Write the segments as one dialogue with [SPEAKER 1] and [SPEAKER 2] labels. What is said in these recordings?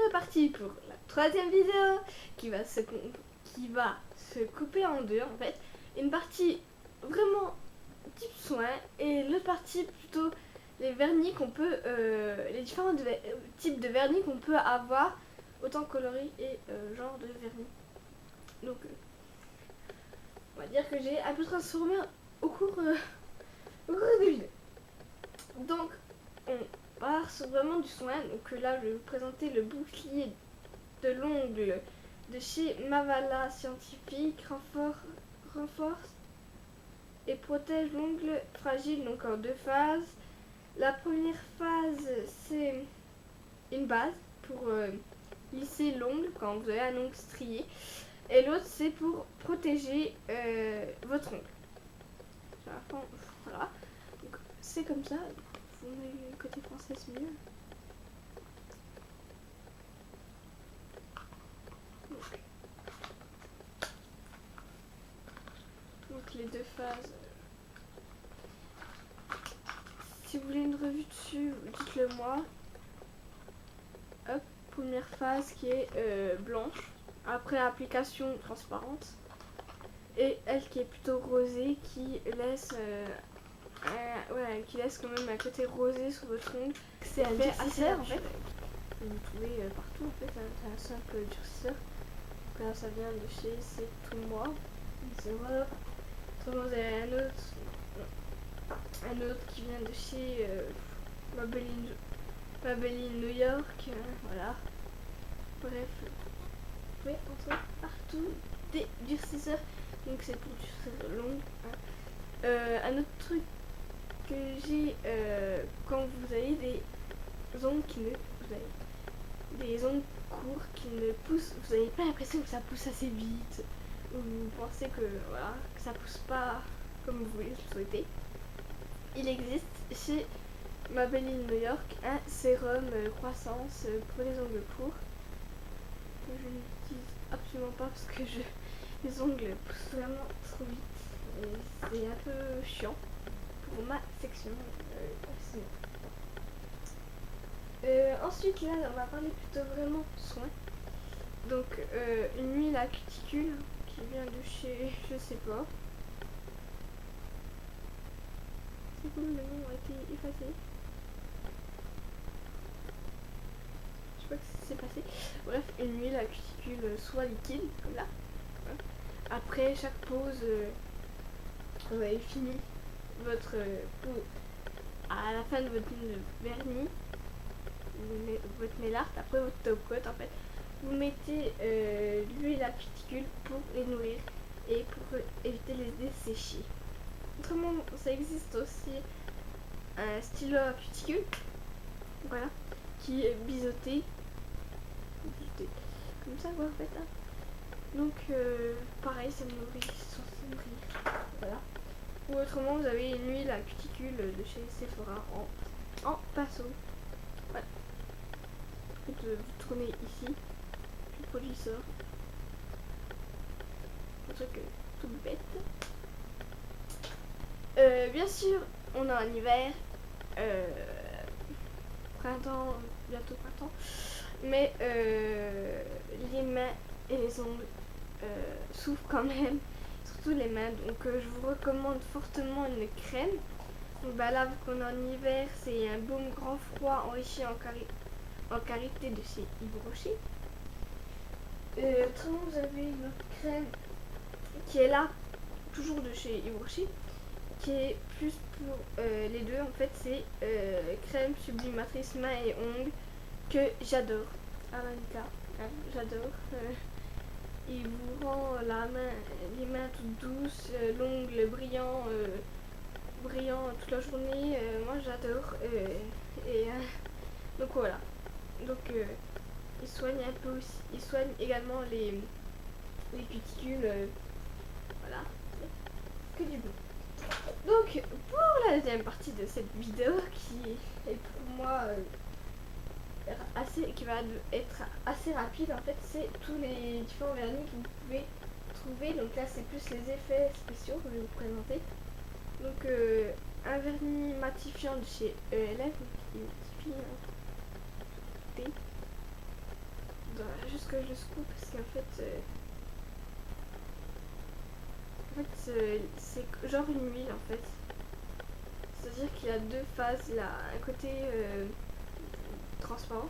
[SPEAKER 1] reparti pour la troisième vidéo qui va se couper en deux en fait. Une partie vraiment type soin et l'autre partie plutôt les vernis qu'on peut, les différents types de vernis qu'on peut avoir, autant coloris et genre de vernis. Donc on va dire que j'ai un peu transformé au cours des vidéos. Donc on part sur vraiment du soin. Donc là je vais vous présenter le bouclier de l'ongle de chez Mavala Scientifique, renforce et protège l'ongle fragile, donc en deux phases. La première phase, c'est une base pour lisser l'ongle quand vous avez un ongle strié, et l'autre c'est pour protéger votre ongle. Voilà, donc c'est comme ça. Vous mettez le côté français, c'est mieux. Donc les deux phases. Si vous voulez une revue dessus, dites-le moi. Hop, première phase qui est blanche, après application transparente, et elle qui est plutôt rosée, qui laisse quand même un côté rosé sur votre ongle. C'est un durcisseur en fait. Vous trouvez partout en fait, un simple durcisseur. Là ça vient de chez C'est Tout Moi. Autrement vous avez un autre qui vient de chez Maybelline New York, voilà. Bref, vous pouvez entrer partout des durcisseurs, donc c'est pour durcir l'ongle. Un autre truc que j'ai quand vous avez des ongles des ongles courts qui ne poussent, vous n'avez pas l'impression que ça pousse assez vite, ou vous pensez que voilà, que ça pousse pas comme vous voulez le souhaiter. Il existe chez Maybelline New York un sérum croissance pour les ongles courts que je n'utilise absolument pas parce que les ongles poussent vraiment trop vite et c'est un peu chiant pour ma section. Ensuite là on va parler plutôt vraiment soin. Donc une huile à cuticule qui vient de chez je sais pas. C'est cool, le nom a été effacé. Je sais pas ce qui s'est passé. Bref, une huile à cuticule soit liquide, comme là. Après chaque pause, vous avez fini votre pause. À la fin de votre vernis, votre nail art, après votre top coat en fait, vous mettez l'huile à cuticule pour les nourrir et pour éviter les dessécher. Autrement, ça existe aussi un stylo à cuticule, voilà, qui est biseauté, comme ça quoi en fait. Hein. Donc pareil, ça me nourrit sans se nourrir, voilà. Ou autrement, vous avez une huile à cuticule de chez Sephora en pinceau. Voilà. Vous tournez ici, le produit sort. Un truc tout bête. Bien sûr, on est en hiver, printemps, bientôt printemps, mais les mains et les ongles souffrent quand même, surtout les mains. Donc je vous recommande fortement une crème. Donc là, vu qu'on est en hiver, c'est un baume grand froid enrichi en karité de chez Yves Rocher. Autrement, vous avez une autre crème qui est là, toujours de chez Yves Rocher, qui est plus pour les deux. En fait, c'est crème sublimatrice main et ongles que j'adore. Alanica, j'adore. Il vous rend les mains toutes douces, l'ongle brillant toute la journée. Moi, j'adore. Donc voilà. Donc il soigne un peu aussi. Il soigne également les cuticules. Voilà. Que du bon. Donc pour la deuxième partie de cette vidéo qui est pour moi qui va être assez rapide en fait, c'est tous les différents vernis que vous pouvez trouver. Donc là c'est plus les effets spéciaux que je vais vous présenter. Donc un vernis matifiant de chez ELF qui matifie faudra juste que je secoue parce qu'en fait, c'est genre une huile en fait. C'est-à-dire qu'il y a deux phases là, un côté transparent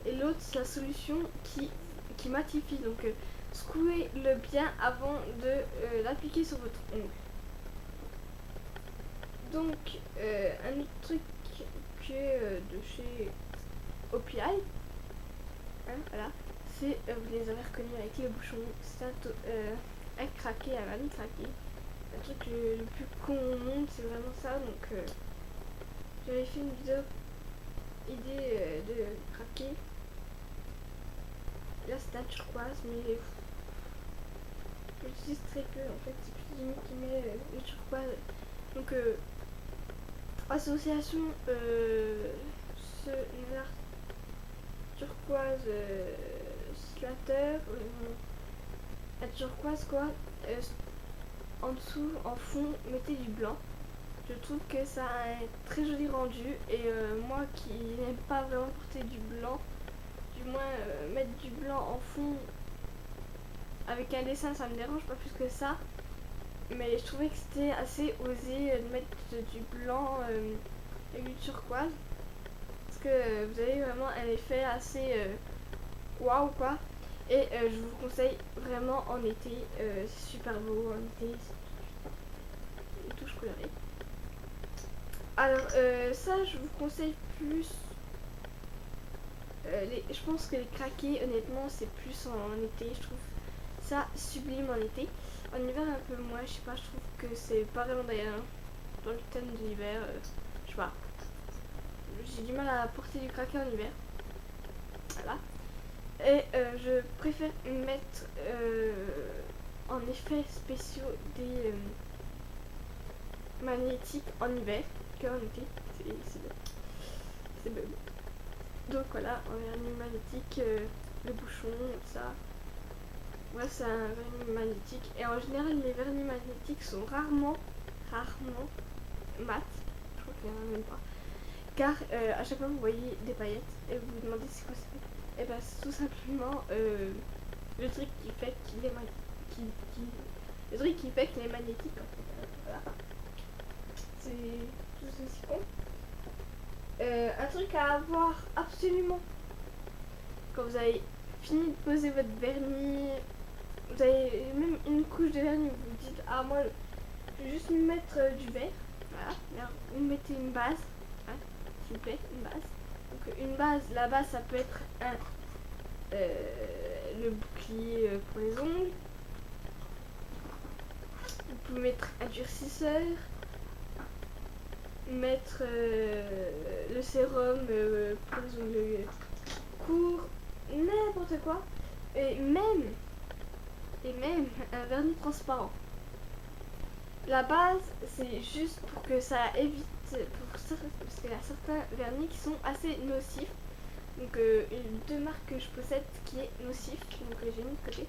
[SPEAKER 1] et l'autre c'est la solution qui matifie. Donc secouez-le bien avant de l'appliquer sur votre ongle. Donc un autre truc que de chez OPI, hein, voilà, c'est vous les avez reconnus avec les bouchons, c'est un craqué, un vernis craqué. Le truc le plus con au monde, c'est vraiment ça. Donc j'avais fait une vidéo idée de craquer. Là c'est un turquoise, mais j'utilise très peu en fait. C'est plus Jimmy qui met le turquoise. Donc association ce turquoise slatter, un turquoise quoi. En dessous, en fond, mettez du blanc. Je trouve que ça a un très joli rendu et moi qui n'aime pas vraiment porter du blanc, du moins mettre du blanc en fond avec un dessin ça me dérange pas plus que ça, mais je trouvais que c'était assez osé de mettre du blanc avec du turquoise parce que vous avez vraiment un effet assez waouh quoi. Et je vous conseille vraiment en été, c'est super beau en été, une touche colorée. Alors ça je vous conseille plus je pense que les craqués honnêtement c'est plus en été, je trouve ça sublime en été. En hiver un peu moins, je sais pas, je trouve que c'est pas vraiment d'ailleurs dans le thème de l'hiver, je sais pas. J'ai du mal à porter du craqué en hiver. Voilà. Et je préfère mettre en effets spéciaux des magnétiques en hiver qu'en été. C'est beau. Donc voilà, en vernis magnétique, le bouchon, ça. Moi c'est un vernis magnétique. Et en général les vernis magnétiques sont rarement mat. Je crois qu'il n'y en a même pas. Car à chaque fois vous voyez des paillettes et vous vous demandez c'est quoi ça. Et bah c'est tout simplement le truc qui fait qu'il est le truc qui fait qu'il est magnétique en fait. Voilà. C'est tout aussi con. Un truc à avoir absolument quand vous avez fini de poser votre vernis, vous avez même une couche de vernis, vous vous dites ah moi je vais juste mettre du vert, voilà. Alors, vous mettez une base, hein, s'il vous plaît, une base. Donc une base, la base ça peut être le bouclier pour les ongles. Vous pouvez mettre un durcisseur, mettre le sérum pour les ongles courts, n'importe quoi. Et même un vernis transparent. La base, c'est juste pour que ça évite, parce qu'il y a certains vernis qui sont assez nocifs. Donc deux marques que je possède qui est nocif, donc j'ai mis de côté.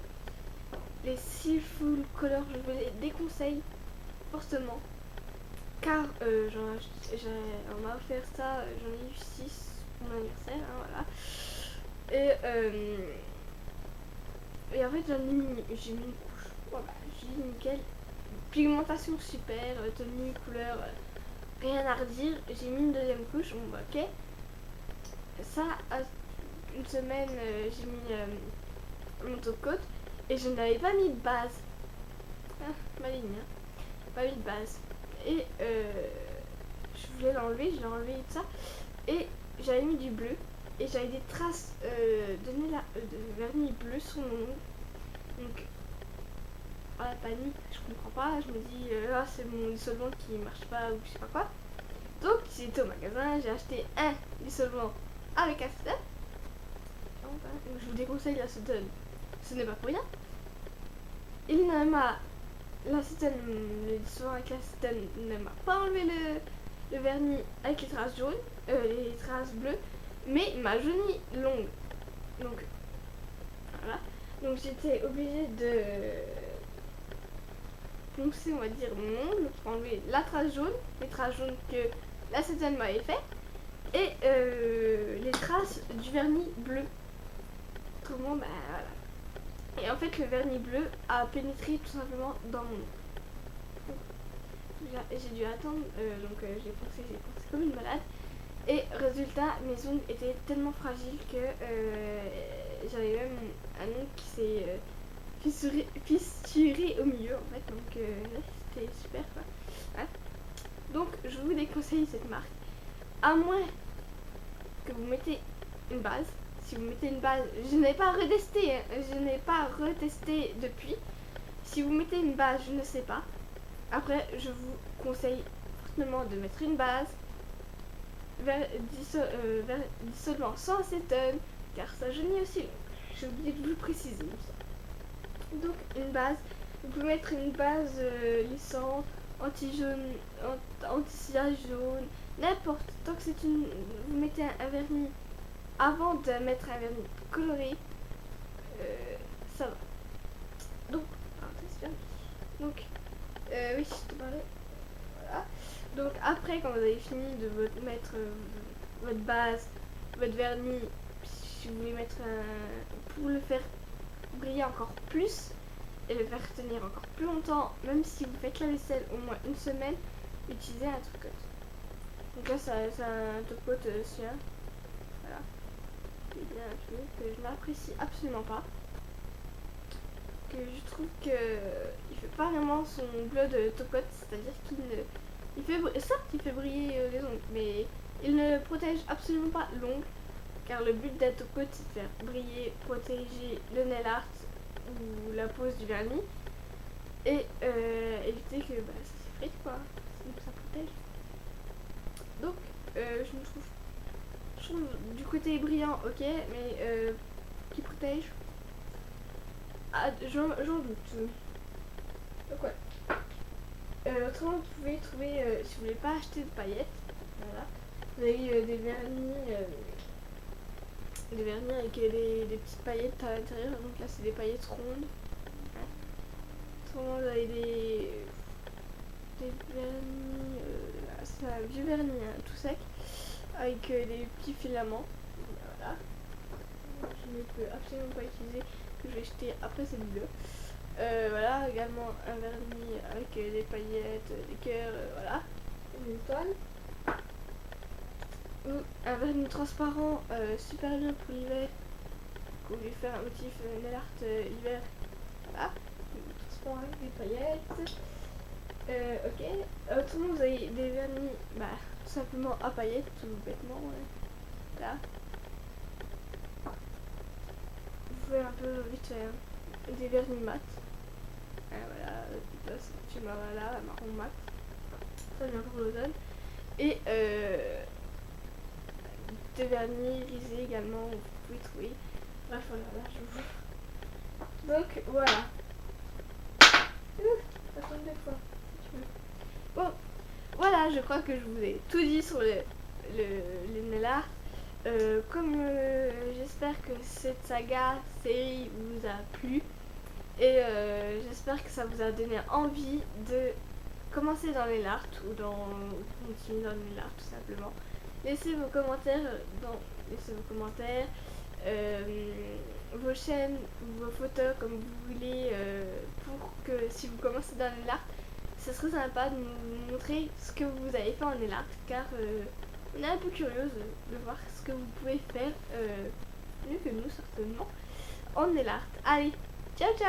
[SPEAKER 1] Les Seafood Color, je vous les déconseille fortement. Car on m'a offert ça, j'en ai eu 6 pour mon anniversaire, hein, voilà. Et en fait j'ai mis une couche, voilà, j'ai dit nickel. Pigmentation super, tenue, couleur, rien à redire. J'ai mis une deuxième couche, bon bah ok. Ça, à une semaine, j'ai mis mon top-coat et je n'avais pas mis de base. Ah, maligne, hein. Pas mis de base. Et je voulais l'enlever, je l'ai enlevé et tout ça. Et j'avais mis du bleu et j'avais des traces de vernis bleu sur mon ongle. Donc, la panique, je comprends pas. Je me dis, là c'est mon dissolvant qui marche pas ou je sais pas quoi. Donc, j'étais au magasin, j'ai acheté un dissolvant avec acétone. Je vous déconseille l'acétone, ce n'est pas pour rien. L'acétone, le dissolvant avec l'acétone ne m'a pas enlevé le vernis avec les traces jaunes, les traces bleues, mais il m'a jauni l'ongle. Donc, voilà. Donc, j'étais obligée de poncer, on va dire, mon ongle pour enlever la trace jaune, les traces jaunes que l'acétone m'avait fait, et les traces du vernis bleu autrement, bah voilà. Et en fait, le vernis bleu a pénétré tout simplement dans mon ongle. J'ai dû attendre, donc j'ai pensé comme une malade. Et résultat, mes ongles étaient tellement fragiles que j'avais même un ongle qui s'est fissuré au milieu en fait. Donc c'était super quoi. Ouais. Donc je vous déconseille cette marque. À moins que vous mettez une base. Si vous mettez une base, je n'ai pas retesté, hein, je n'ai pas retesté depuis. Si vous mettez une base, je ne sais pas. Après, je vous conseille fortement de mettre une base, dissolvant sans acétone, car ça jaunit aussi l'ongle. J'ai oublié de vous le préciser. Donc une base, vous pouvez mettre une base lissante, anti-jaune, anti-sillage jaune, n'importe. Tant que c'est une, vous mettez un vernis avant de mettre un vernis coloré, ça va. Donc, donc oui, je te parlais. Voilà. Donc après, quand vous avez fini de mettre votre base, votre vernis, si vous voulez mettre pour le faire briller encore plus et le faire tenir encore plus longtemps, même si vous faites la vaisselle au moins une semaine, utilisez un top coat. Donc là, c'est un top coat sien. Voilà. C'est bien un truc que je n'apprécie absolument pas. Que je trouve que il fait pas vraiment son bleu de top coat, c'est-à-dire qu'il ne certes il fait briller les ongles, mais il ne protège absolument pas l'ongle, car le but d'un top coat c'est de faire briller, protéger le nail art ou la pose du vernis et éviter que ça s'effrite quoi, donc ça protège. Donc je trouve du côté brillant ok, mais qui protège, j'en doute. Donc ouais. Autrement, vous pouvez trouver, si vous voulez pas acheter de paillettes, voilà, vous avez des vernis avec des petites paillettes à l'intérieur. Donc là, c'est des paillettes rondes. Hein. Autrement, vous avez des vernis, c'est un vieux vernis hein, tout sec, avec des petits filaments. Voilà. Je ne peux absolument pas utiliser, que je vais jeter après cette vidéo. Voilà, également un vernis avec des paillettes, des cœurs, voilà, une étoile. Un vernis transparent, super bien pour l'hiver. Vous voulez faire un motif nail art hiver, voilà, transparent avec des paillettes. Ok. Autrement, vous avez des vernis, tout simplement à paillettes, tout bêtement, voilà. Vous pouvez un peu vite faire des vernis mat. Voilà, c'est marron mat, très bien pour l'automne. Et des vernis grisés également, vous pouvez trouver. Bref, voilà, là je vous. Donc voilà. Ça tombe des fois. Bon, voilà, je crois que je vous ai tout dit sur les nail art. Comme j'espère que cette série vous a plu. Et j'espère que ça vous a donné envie de commencer dans les art ou continuer dans les art tout simplement. Laissez vos commentaires, vos chaînes, vos photos comme vous voulez pour que si vous commencez dans les art, ce serait sympa de nous montrer ce que vous avez fait en nail art, car on est un peu curieuse de voir ce que vous pouvez faire mieux que nous certainement en nail art. Allez, ciao ciao.